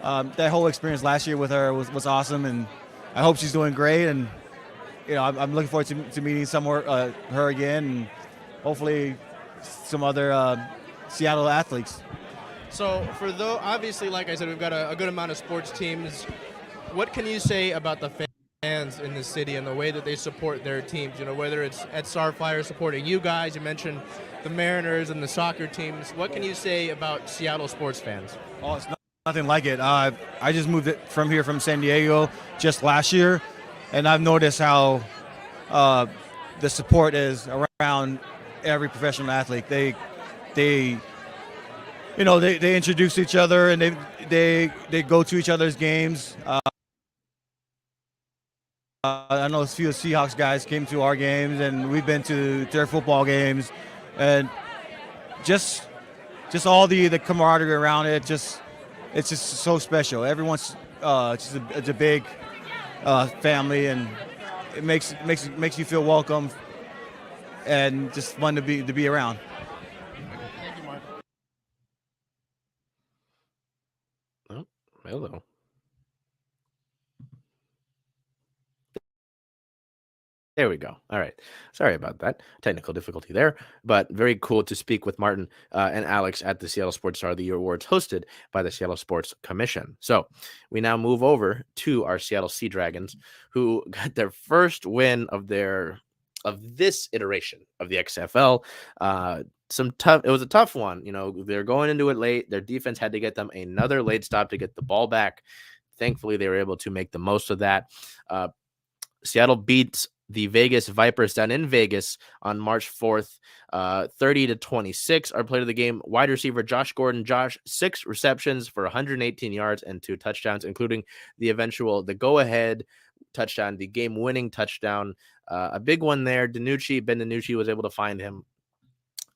that whole experience last year with her was awesome, and I hope she's doing great. And I'm looking forward to meeting her again, and hopefully some other Seattle athletes. So obviously, like I said, we've got a good amount of sports teams. What can you say about the fans in the city and the way that they support their teams? Whether it's at Starfire supporting you guys, you mentioned the Mariners and the soccer teams. What can you say about Seattle sports fans? Oh, it's nothing like it. I just moved from San Diego just last year, and I've noticed how the support is around every professional athlete. They introduce each other and they go to each other's games. I know a few Seahawks guys came to our games, and we've been to their football games, and just all the camaraderie around it. It's just so special. Everyone's it's a big family, and it makes you feel welcome and just fun to be around. Thank you, Mark. Oh, hello. There we go. All right. Sorry about that. Technical difficulty there, but very cool to speak with Martin and Alex at the Seattle Sports Star of the Year Awards hosted by the Seattle Sports Commission. So we now move over to our Seattle SeaDragons, who got their first win of this iteration of the XFL. It was a tough one. They're going into it late. Their defense had to get them another late stop to get the ball back. Thankfully, they were able to make the most of that. Seattle beats the Vegas Vipers down in Vegas on March 4th, 30-26. Our player of the game, wide receiver Josh Gordon. 6 receptions for 118 yards and 2 touchdowns, including the go-ahead touchdown, the game-winning touchdown. A big one there. Ben DiNucci was able to find him.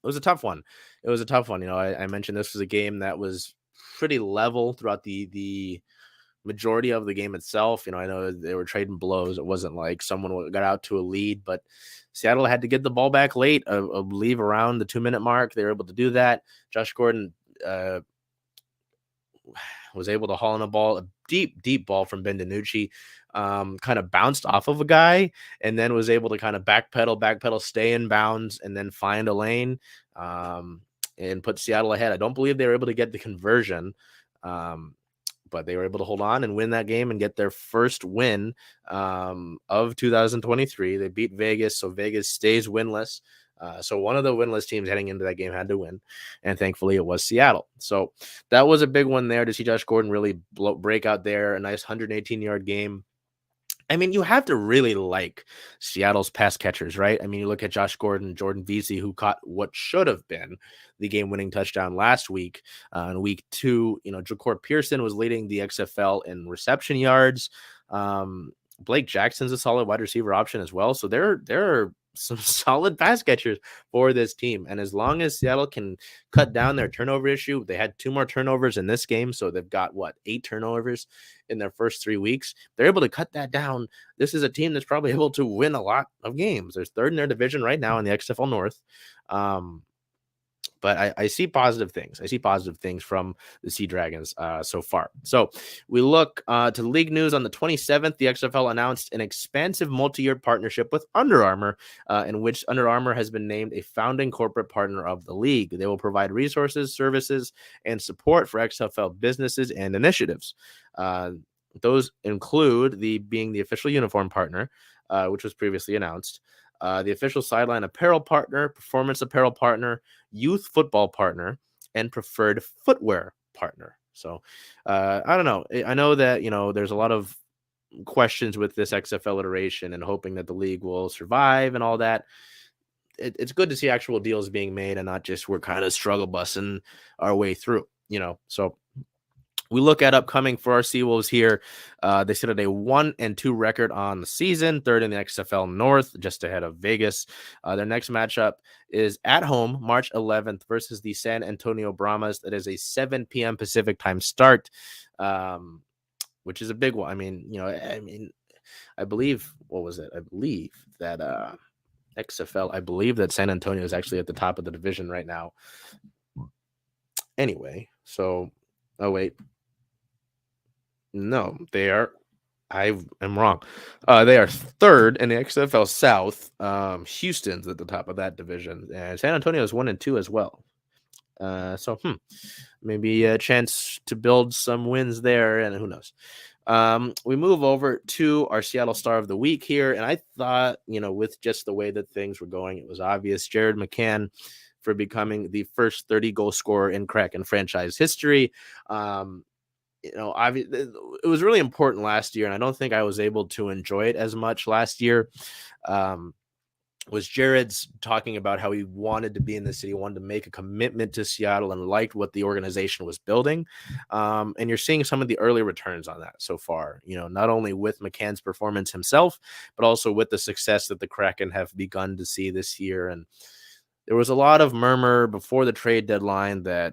It was a tough one. I mentioned this was a game that was pretty level throughout the majority of the game itself. I know they were trading blows. It wasn't like someone got out to a lead, but Seattle had to get the ball back late, I believe around the 2-minute mark. They were able to do that. Josh Gordon was able to haul in a deep ball from Ben DiNucci, kind of bounced off of a guy, and then was able to kind of backpedal, stay in bounds, and then find a lane, and put Seattle ahead. I don't believe they were able to get the conversion, but they were able to hold on and win that game and get their first win of 2023. They beat Vegas, so Vegas stays winless. So one of the winless teams heading into that game had to win, and thankfully it was Seattle. So that was a big one there to see Josh Gordon really break out there, a nice 118-yard game. I mean, you have to really like Seattle's pass catchers, right? I mean, you look at Josh Gordon, Jordan Vesey, who caught what should have been the game-winning touchdown last week. In week 2, Ja'Cour Pearson was leading the XFL in reception yards. Blake Jackson's a solid wide receiver option as well. So there are some solid pass catchers for this team. And as long as Seattle can cut down their turnover issue, they had 2 more turnovers in this game. So they've got 8 turnovers in their first 3 weeks. They're able to cut that down. This is a team that's probably able to win a lot of games. They're 3rd in their division right now in the XFL North. But I see positive things. I see positive things from the SeaDragons so far. So we look to league news on the 27th. The XFL announced an expansive multi-year partnership with Under Armour, in which Under Armour has been named a founding corporate partner of the league. They will provide resources, services, and support for XFL businesses and initiatives. Those include being the official uniform partner, which was previously announced. The official sideline apparel partner, performance apparel partner, youth football partner, and preferred footwear partner. So I don't know. I know that, there's a lot of questions with this XFL iteration and hoping that the league will survive and all that. It's good to see actual deals being made and not just we're kind of struggle bussing our way through, So we look at upcoming for our Seawolves here. They sit at a 1-2 record on the season, 3rd in the XFL North, just ahead of Vegas. Their next matchup is at home, March 11th, versus the San Antonio Brahmas. That is a 7 p.m. Pacific time start, which is a big one. I believe, what was it? I believe that XFL, I believe that San Antonio is actually at the top of the division right now. Anyway, so, oh, wait. No, they are. I am wrong. They are 3rd in the XFL South. Houston's at the top of that division, and San Antonio is 1-2 as well. So maybe a chance to build some wins there, and who knows. We move over to our Seattle Star of the Week here, and I thought, with just the way that things were going, it was obvious. Jared McCann for becoming the first 30-goal scorer in Kraken franchise history. It was really important last year, and I don't think I was able to enjoy it as much last year. Was Jared's talking about how he wanted to be in the city, wanted to make a commitment to Seattle, and liked what the organization was building. And you're seeing some of the early returns on that so far, not only with McCann's performance himself, but also with the success that the Kraken have begun to see this year. And there was a lot of murmur before the trade deadline that,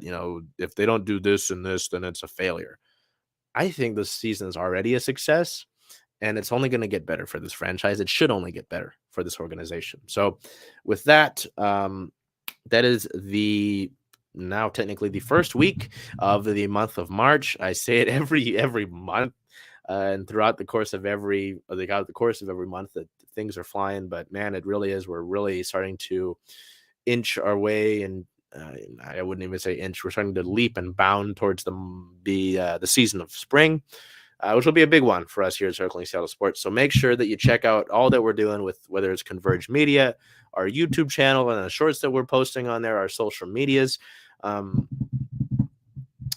if they don't do this and this, then it's a failure. I think this season is already a success, and it's only going to get better for this franchise. It should only get better for this organization. So with that, that is now technically the first week of the month of March. I say it every month, and throughout the course of every month that things are flying. But man, it really is. We're really starting to inch our way, and I wouldn't even say inch. We're starting to leap and bound towards the season of spring, which will be a big one for us here at Circling Seattle Sports. So make sure that you check out all that we're doing with whether it's Converge Media, our YouTube channel, and the shorts that we're posting on there, our social medias.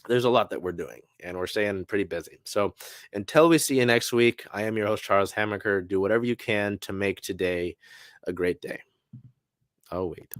There's a lot that we're doing, and we're staying pretty busy. So until we see you next week, I am your host, Charles Hamaker. Do whatever you can to make today a great day. Oh, wait.